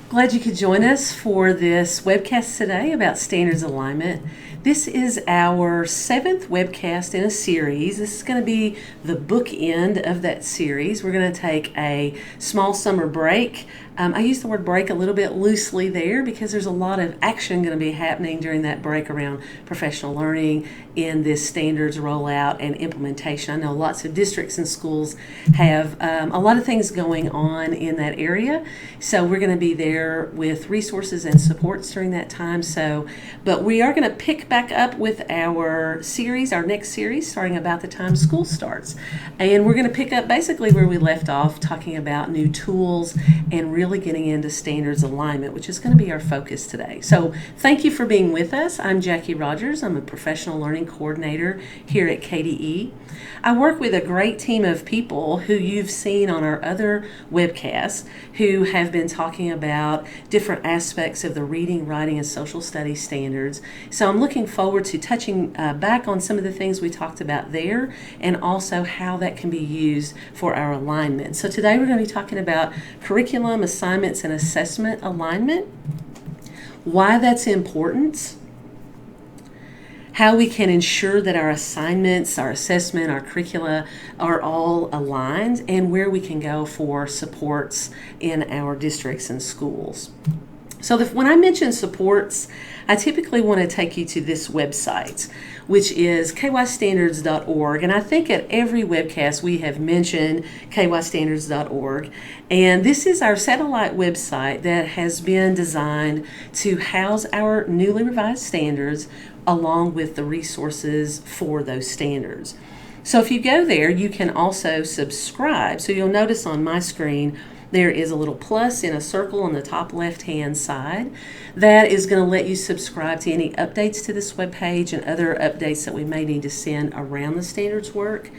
Glad you could join us for this webcast today about standards alignment. This is our 7th webcast in a series. This is going to be the bookend of that series. We're going to take a small summer break. I use the word break a little bit loosely there because there's a lot of action going to be happening during that break around professional learning in this standards rollout and implementation. I know lots of districts and schools have a lot of things going on in that area, so we're going to be there with resources and supports during that time. But we are going to pick back up with our series, our next series, starting about the time school starts. And we're going to pick up basically where we left off, talking about new tools and really getting into standards alignment, which is going to be our focus today. So thank you for being with us. I'm Jackie Rogers. I'm a professional learning coordinator here at KDE. I work with a great team of people who you've seen on our other webcasts who have been talking about different aspects of the reading, writing, and social studies standards. So I'm looking forward to touching back on some of the things we talked about there and also how that can be used for our alignment. So today we're going to be talking about curriculum, assignments, and assessment alignment, why that's important, how we can ensure that our assignments, our assessment, our curricula are all aligned, and where we can go for supports in our districts and schools. So when I mention supports, I typically want to take you to this website, which is kystandards.org. And I think at every webcast we have mentioned kystandards.org. And this is our satellite website that has been designed to house our newly revised standards along with the resources for those standards. So if you go there, you can also subscribe. So you'll notice on my screen there is a little plus in a circle on the top left-hand side. That is going to let you subscribe to any updates to this webpage and other updates that we may need to send around the standards work.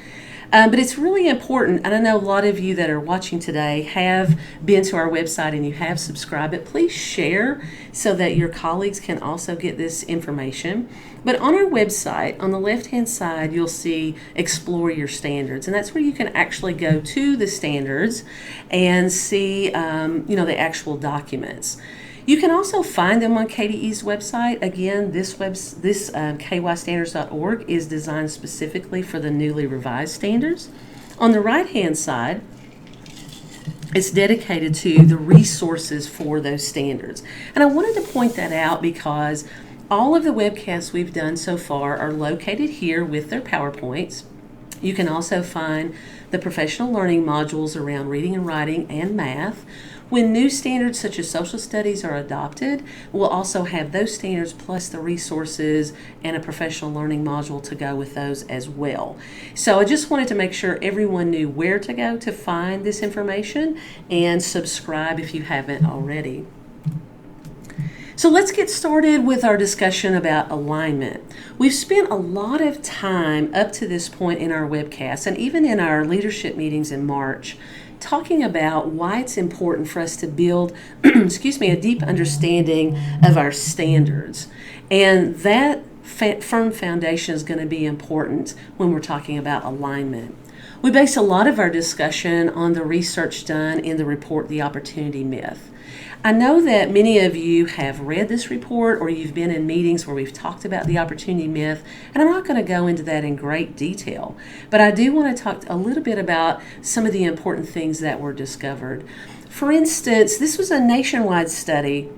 But it's really important, and I know a lot of you that are watching today have been to our website and you have subscribed, but please share so that your colleagues can also get this information. But on our website, on the left-hand side, you'll see Explore Your Standards, and that's where you can actually go to the standards and see the actual documents. You can also find them on KDE's website. Again, this kystandards.org is designed specifically for the newly revised standards. On the right-hand side, it's dedicated to the resources for those standards. And I wanted to point that out because all of the webcasts we've done so far are located here with their PowerPoints. You can also find the professional learning modules around reading and writing and math. When new standards such as social studies are adopted, we'll also have those standards plus the resources and a professional learning module to go with those as well. So I just wanted to make sure everyone knew where to go to find this information and subscribe if you haven't already. So let's get started with our discussion about alignment. We've spent a lot of time up to this point in our webcast and even in our leadership meetings in March talking about why it's important for us to build a deep understanding of our standards. And that firm foundation is going to be important when we're talking about alignment. We base a lot of our discussion on the research done in the report, The Opportunity Myth. I know that many of you have read this report or you've been in meetings where we've talked about the opportunity myth, and I'm not going to go into that in great detail, but I do want to talk a little bit about some of the important things that were discovered. For instance, this was a nationwide study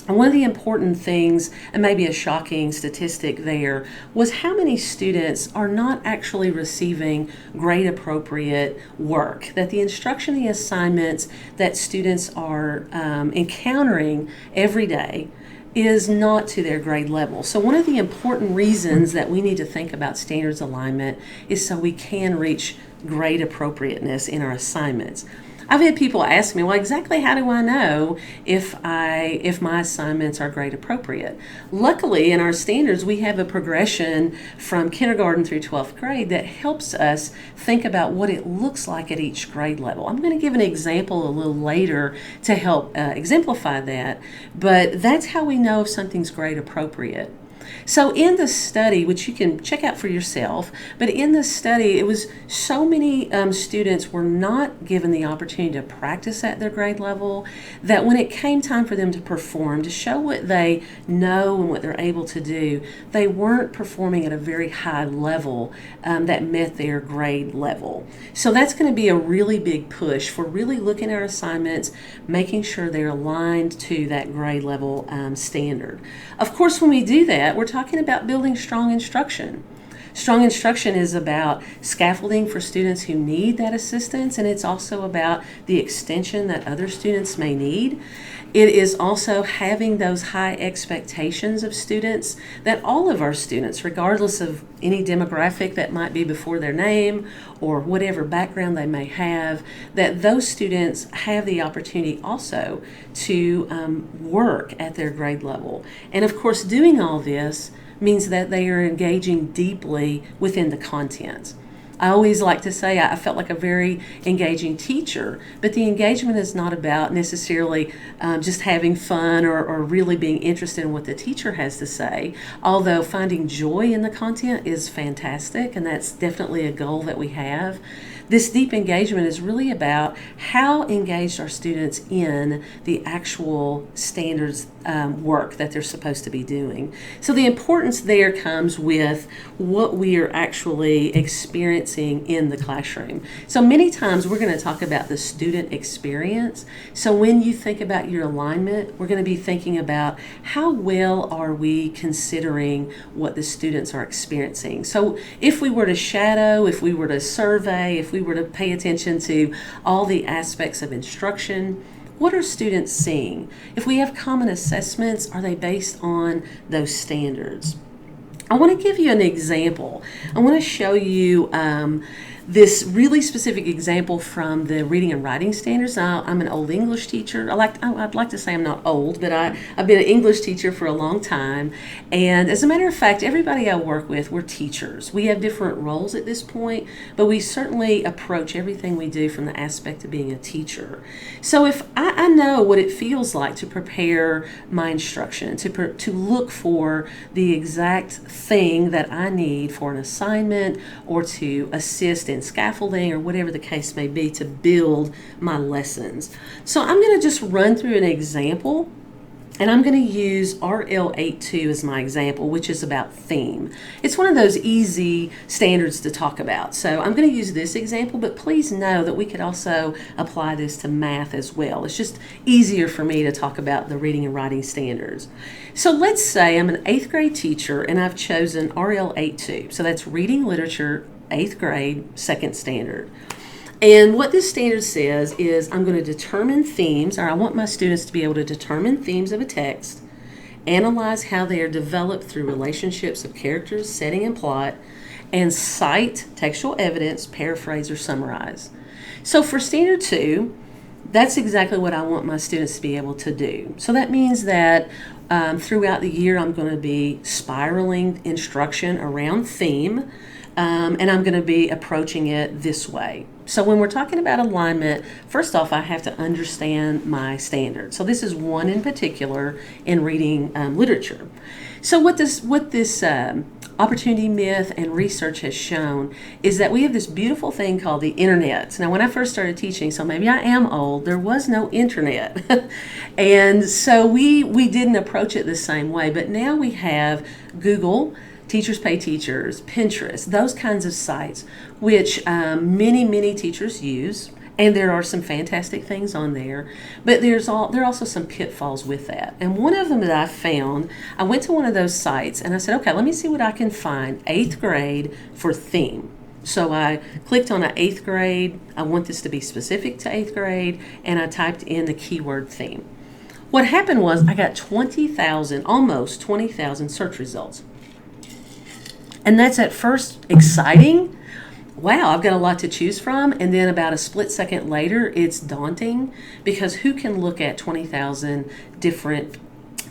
And one of the important things, and maybe a shocking statistic there, was how many students are not actually receiving grade appropriate work, that the instruction, the assignments that students are encountering every day is not to their grade level. So one of the important reasons that we need to think about standards alignment is so we can reach grade appropriateness in our assignments. I've had people ask me, well, exactly how do I know if my assignments are grade appropriate? Luckily, in our standards, we have a progression from kindergarten through 12th grade that helps us think about what it looks like at each grade level. I'm going to give an example a little later to help exemplify that, but that's how we know if something's grade appropriate. So in the study, which you can check out for yourself, but in the study, it was so many students were not given the opportunity to practice at their grade level that when it came time for them to perform, to show what they know and what they're able to do, they weren't performing at a very high level that met their grade level. So that's going to be a really big push for really looking at our assignments, making sure they're aligned to that grade level standard. Of course, when we do that, we're talking about building strong instruction. Strong instruction is about scaffolding for students who need that assistance, and it's also about the extension that other students may need. It is also having those high expectations of students that all of our students, regardless of any demographic that might be before their name or whatever background they may have, that those students have the opportunity also to work at their grade level. And of course, doing all this means that they are engaging deeply within the content. I always like to say I felt like a very engaging teacher, but the engagement is not about necessarily just having fun or really being interested in what the teacher has to say, although finding joy in the content is fantastic, and that's definitely a goal that we have. This deep engagement is really about how engaged are students in the actual standards work that they're supposed to be doing. So the importance there comes with what we are actually experiencing in the classroom. So many times we're going to talk about the student experience. So when you think about your alignment, we're going to be thinking about how well are we considering what the students are experiencing. So if we were to shadow, if we were to survey, if we were to pay attention to all the aspects of instruction, what are students seeing? If we have common assessments, are they based on those standards? I want to give you an example. I want to show you this really specific example from the reading and writing standards. Now, I'm an old English teacher. I'd like to say I'm not old, but I've been an English teacher for a long time. And as a matter of fact, everybody I work with, we're teachers. We have different roles at this point, but we certainly approach everything we do from the aspect of being a teacher. So if I know what it feels like to prepare my instruction, to look for the exact thing that I need for an assignment or to assist in scaffolding or whatever the case may be to build my lessons. So I'm going to just run through an example, and I'm going to use RL82 as my example, which is about theme. It's one of those easy standards to talk about. So I'm going to use this example, but please know that we could also apply this to math as well. It's just easier for me to talk about the reading and writing standards. So let's say I'm an 8th grade teacher and I've chosen RL82. So that's reading literature, 8th grade, 2nd standard. And what this standard says is I'm going to determine themes, or I want my students to be able to determine themes of a text, analyze how they are developed through relationships of characters, setting, and plot, and cite textual evidence, paraphrase, or summarize. So for standard 2, that's exactly what I want my students to be able to do. So that means that throughout the year I'm going to be spiraling instruction around theme, and I'm going to be approaching it this way. So when we're talking about alignment, first off, I have to understand my standard. So this is one in particular in reading literature. So what this opportunity myth and research has shown is that we have this beautiful thing called the internet. Now, when I first started teaching, so maybe I am old, there was no internet. And so we didn't approach it the same way. But now we have Google, Teachers Pay Teachers, Pinterest, those kinds of sites, which many teachers use. And there are some fantastic things on there, but there are also some pitfalls with that. And one of them that I found, I went to one of those sites and I said, okay, let me see what I can find, 8th grade for theme. So I clicked on an 8th grade, I want this to be specific to 8th grade, and I typed in the keyword theme. What happened was I got 20,000, almost 20,000 search results. And that's at first exciting. Wow, I've got a lot to choose from. And then about a split second later, it's daunting, because who can look at 20,000 different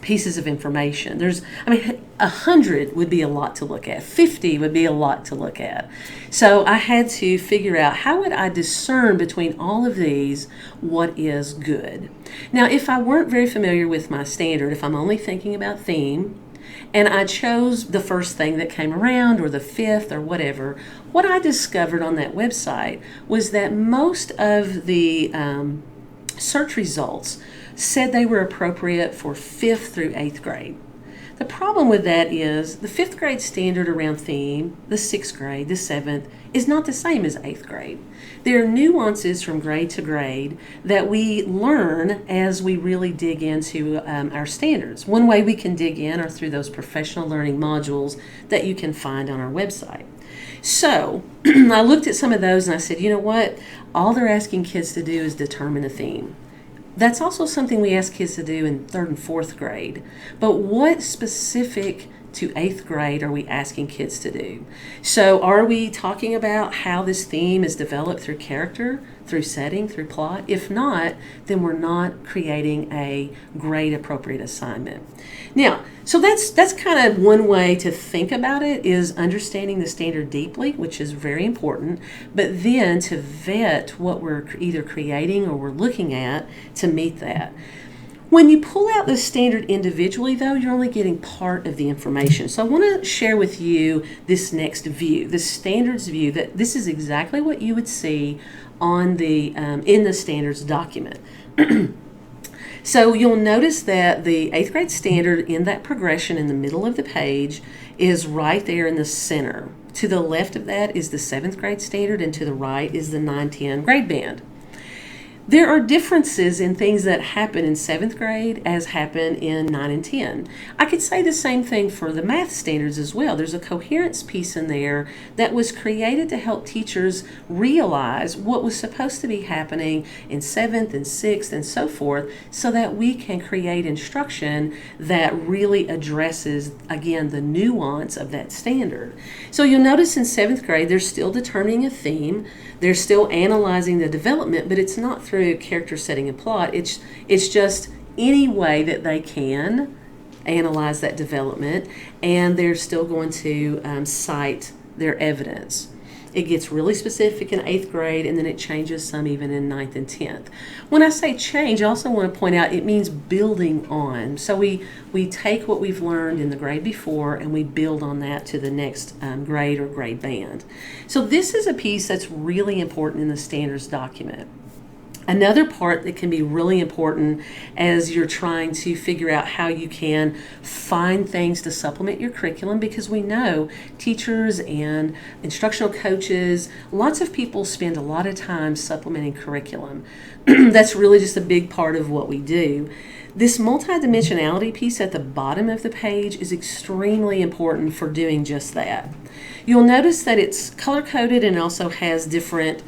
pieces of information? 100 would be a lot to look at. 50 would be a lot to look at. So I had to figure out, how would I discern between all of these what is good? Now, if I weren't very familiar with my standard, if I'm only thinking about theme, and I chose the first thing that came around, or the 5th, or whatever, what I discovered on that website was that most of the search results said they were appropriate for 5th through 8th grade. The problem with that is the 5th grade standard around theme, the 6th grade, the 7th, is not the same as 8th grade. There are nuances from grade to grade that we learn as we really dig into our standards. One way we can dig in are through those professional learning modules that you can find on our website. So I looked at some of those and I said, you know what? All they're asking kids to do is determine a theme. That's also something we ask kids to do in 3rd and 4th grade. But what specific to 8th grade are we asking kids to do? So are we talking about how this theme is developed through character, through setting, through plot? If not, then we're not creating a grade appropriate assignment. Now, so that's kind of one way to think about it, is understanding the standard deeply, which is very important, but then to vet what we're either creating or we're looking at to meet that. When you pull out the standard individually, though, you're only getting part of the information. So I want to share with you this next view, the standards view, that this is exactly what you would see on the in the standards document. So you'll notice that the 8th grade standard in that progression in the middle of the page is right there in the center. To the left of that is the 7th grade standard, and to the right is the 9-10 grade band. There are differences in things that happen in 7th grade as happen in 9 and 10. I could say the same thing for the math standards as well. There's a coherence piece in there that was created to help teachers realize what was supposed to be happening in 7th and 6th and so forth, so that we can create instruction that really addresses, again, the nuance of that standard. So you'll notice in 7th grade, they're still determining a theme. They're still analyzing the development, but it's not through character, setting, and plot. It's just any way that they can analyze that development, and they're still going to cite their evidence. It gets really specific in 8th grade, and then it changes some even in 9th and 10th. When I say change, I also want to point out it means building on. So we take what we've learned in the grade before and we build on that to the next grade or grade band. So this is a piece that's really important in the standards document. Another part that can be really important as you're trying to figure out how you can find things to supplement your curriculum, because we know teachers and instructional coaches, lots of people spend a lot of time supplementing curriculum. That's really just a big part of what we do. This multidimensionality piece at the bottom of the page is extremely important for doing just that. You'll notice that it's color-coded and also has different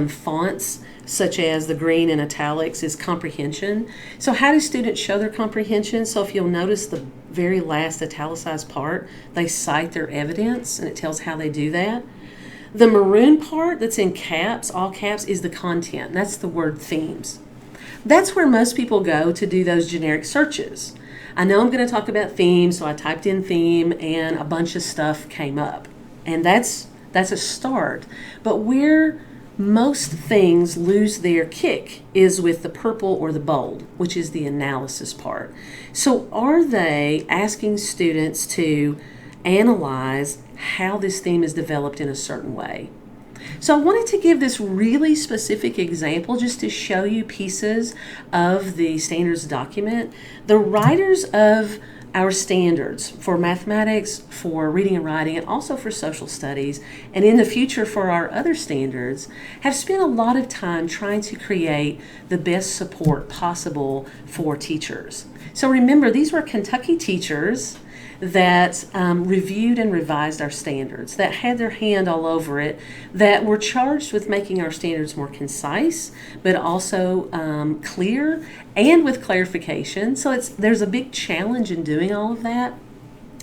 fonts, such as the green and italics is comprehension. So how do students show their comprehension? So if you'll notice the very last italicized part, they cite their evidence and it tells how they do that. The maroon part that's in caps, all caps, is the content. That's the word themes. That's where most people go to do those generic searches. I know I'm going to talk about themes, so I typed in theme and a bunch of stuff came up. And that's a start. But where most things lose their kick is with the purple or the bold, which is the analysis part. So are they asking students to analyze how this theme is developed in a certain way? So I wanted to give this really specific example just to show you pieces of the standards document. The writers of our standards for mathematics, for reading and writing, and also for social studies, and in the future for our other standards, have spent a lot of time trying to create the best support possible for teachers. So remember, these were Kentucky teachers that reviewed and revised our standards, that had their hand all over it, that were charged with making our standards more concise, but also clear and with clarification. So there's a big challenge in doing all of that.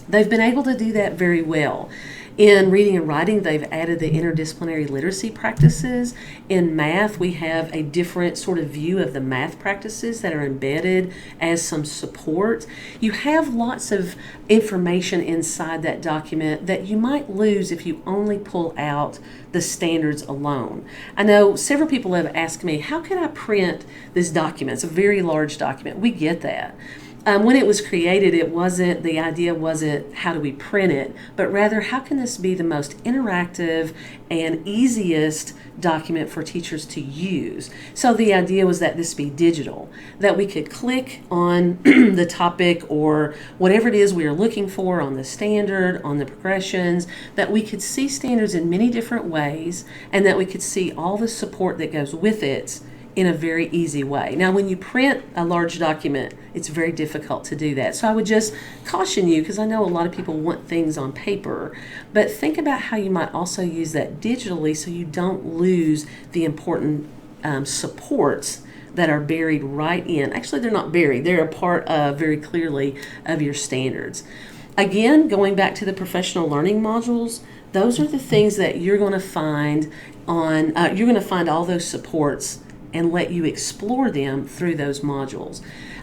They've been able to do that very well. In reading and writing, they've added the interdisciplinary literacy practices. In math, we have a different sort of view of the math practices that are embedded as some support. You have lots of information inside that document that you might lose if you only pull out the standards alone. I know several people have asked me, how can I print this document? It's a very large document. We get that. When it was created, the idea wasn't how do we print it, but rather how can this be the most interactive and easiest document for teachers to use. So the idea was that this be digital, that we could click on the topic or whatever it is we are looking for on the standard, on the progressions, that we could see standards in many different ways, and that we could see all the support that goes with it in a very easy way. Now, when you print a large document, it's very difficult to do that. So I would just caution you, because I know a lot of people want things on paper, but think about how you might also use that digitally so you don't lose the important supports that are buried right in. Actually, they're not buried. They're a part of, very clearly, of your standards. Again, going back to the professional learning modules, those are the things that you're going to find you're going to find all those supports and let you explore them through those modules.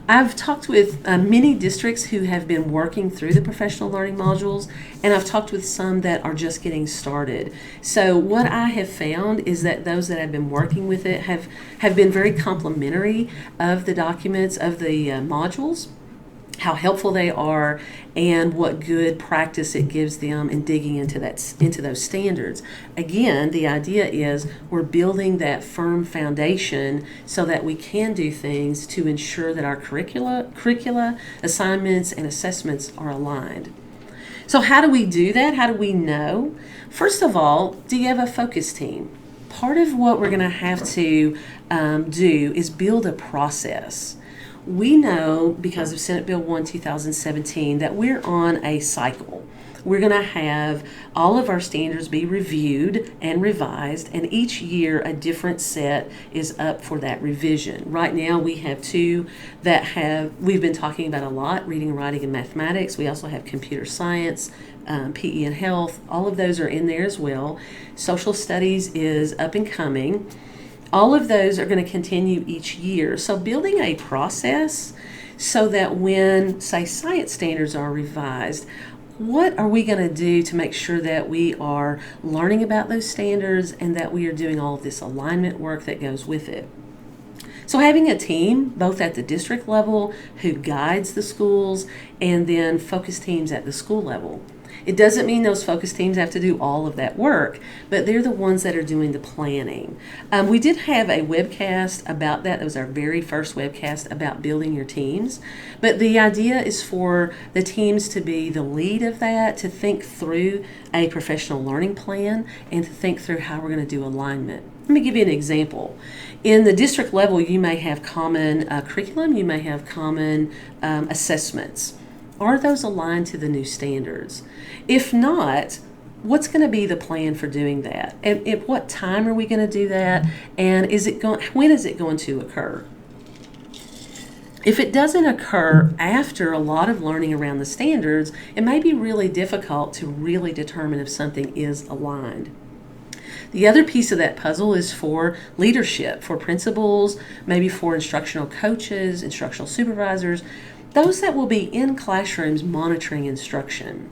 I've talked with many districts who have been working through the professional learning modules, and I've talked with some that are just getting started. So what I have found is that those that have been working with it have been very complimentary of the documents, of the modules, how helpful they are, and what good practice it gives them in digging into those standards. Again, the idea is we're building that firm foundation so that we can do things to ensure that our curricula, assignments, and assessments are aligned. So how do we do that? How do we know? First of all, do you have a focus team? Part of what we're going to have to do is build a process. We know, because of Senate Bill 1, 2017, that we're on a cycle. We're going to have all of our standards be reviewed and revised, and each year a different set is up for that revision. Right now we have two that we've been talking about a lot, reading, writing, and mathematics. We also have computer science, PE and health. All of those are in there as well. Social studies is up and coming. All of those are going to continue each year. So building a process so that when, say, science standards are revised, what are we going to do to make sure that we are learning about those standards and that we are doing all of this alignment work that goes with it? So having a team, both at the district level, who guides the schools, and then focus teams at the school level. It doesn't mean those focus teams have to do all of that work, but they're the ones that are doing the planning. We did have a webcast about that. That was our very first webcast about building your teams. But the idea is for the teams to be the lead of that, to think through a professional learning plan, and to think through how we're going to do alignment. Let me give you an example. In the district level, you may have common curriculum, you may have common assessments. Are those aligned to the new standards? If not, what's going to be the plan for doing that? And at what time are we going to do that? And when is it going to occur? If it doesn't occur after a lot of learning around the standards, it may be really difficult to really determine if something is aligned. The other piece of that puzzle is for leadership, for principals, maybe for instructional coaches, instructional supervisors, those that will be in classrooms monitoring instruction.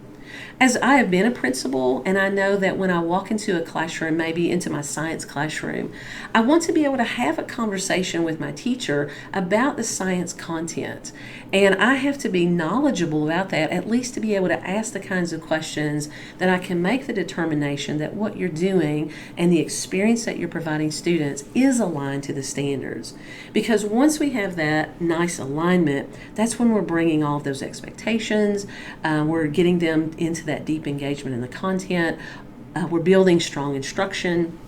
As I have been a principal, and I know that when I walk into a classroom, maybe into my science classroom, I want to be able to have a conversation with my teacher about the science content. And I have to be knowledgeable about that, at least to be able to ask the kinds of questions that I can make the determination that what you're doing and the experience that you're providing students is aligned to the standards. Because once we have that nice alignment, that's when we're bringing all of those expectations, we're getting them into that deep engagement in the content, we're building strong instruction.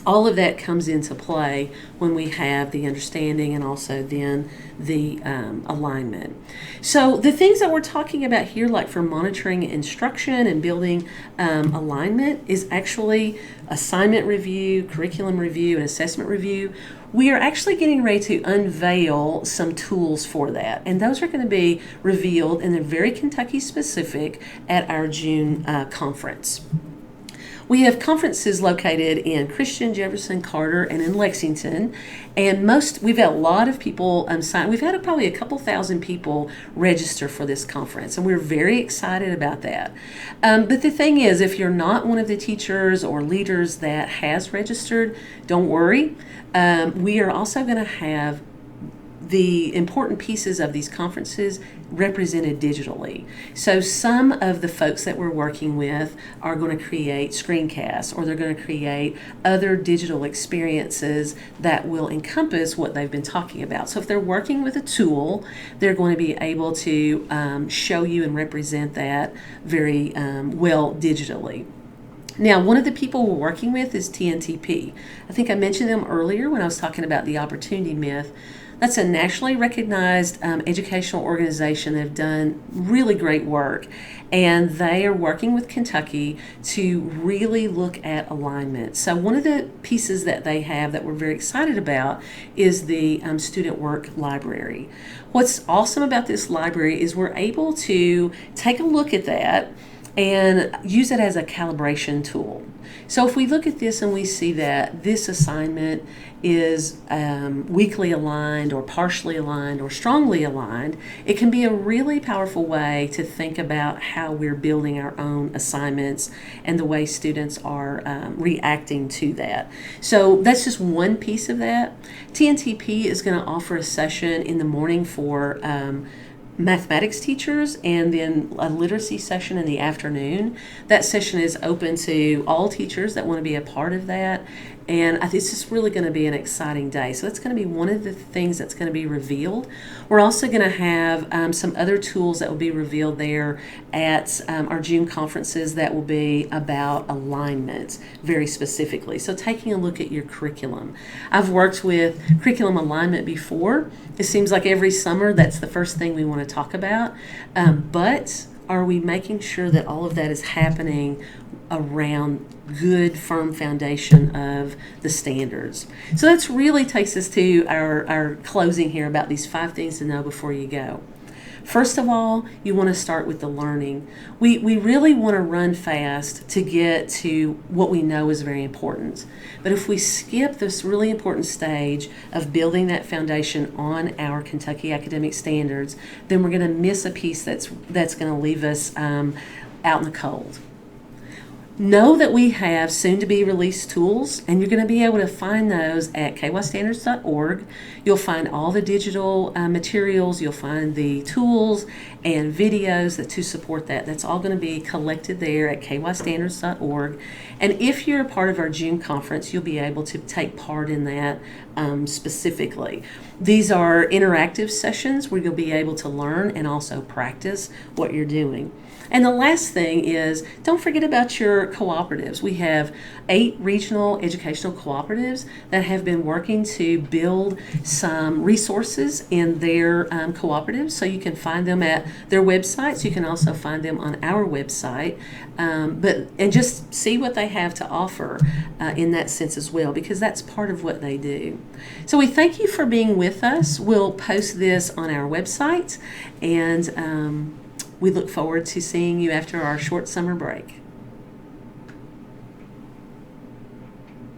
All of that comes into play when we have the understanding and also then the alignment. So the things that we're talking about here, like for monitoring instruction and building alignment, is actually assignment review, curriculum review, and assessment review. We are actually getting ready to unveil some tools for that, and those are going to be revealed, and they're very Kentucky specific, at our June conference. We have conferences located in Christian, Jefferson, Carter, and in Lexington. And we've had a lot of people sign. We've had probably a couple thousand people register for this conference, and we're very excited about that. But the thing is, if you're not one of the teachers or leaders that has registered, don't worry. We are also going to have the important pieces of these conferences represented digitally. So some of the folks that we're working with are going to create screencasts, or they're going to create other digital experiences that will encompass what they've been talking about. So if they're working with a tool, they're going to be able to show you and represent that very well digitally. Now, one of the people we're working with is Tntp. I think I mentioned them earlier when I was talking about the opportunity myth. That's a nationally recognized educational organization that have done really great work, and they are working with Kentucky to really look at alignment. So one of the pieces that they have that we're very excited about is the student work library. What's awesome about this library is we're able to take a look at that and use it as a calibration tool. So if we look at this and we see that this assignment is weakly aligned or partially aligned or strongly aligned, it can be a really powerful way to think about how we're building our own assignments and the way students are reacting to that. So that's just one piece of that. Tntp is going to offer a session in the morning for mathematics teachers, and then a literacy session in the afternoon. That session is open to all teachers that want to be a part of that, and I think it's just really going to be an exciting day. So that's going to be one of the things that's going to be revealed. We're also going to have some other tools that will be revealed there at our June conferences that will be about alignment very specifically. So taking a look at your curriculum. I've worked with curriculum alignment before. It seems like every summer that's the first thing we want to talk about, but are we making sure that all of that is happening around good, firm foundation of the standards? So that's really takes us to our closing here about these 5 things to know before you go. First of all, you want to start with the learning. We really want to run fast to get to what we know is very important. But if we skip this really important stage of building that foundation on our Kentucky academic standards, then we're going to miss a piece that's going to leave us out in the cold. Know that we have soon-to-be released tools, and you're going to be able to find those at kystandards.org. You'll find all the digital materials. You'll find the tools and videos to support that. That's all going to be collected there at kystandards.org. And if you're a part of our June conference, you'll be able to take part in that specifically. These are interactive sessions where you'll be able to learn and also practice what you're doing. And the last thing is, don't forget about your cooperatives. We have 8 regional educational cooperatives that have been working to build some resources in their cooperatives. So you can find them at their websites. You can also find them on our website. And just see what they have to offer in that sense as well, because that's part of what they do. So we thank you for being with us. We'll post this on our website, and we look forward to seeing you after our short summer break.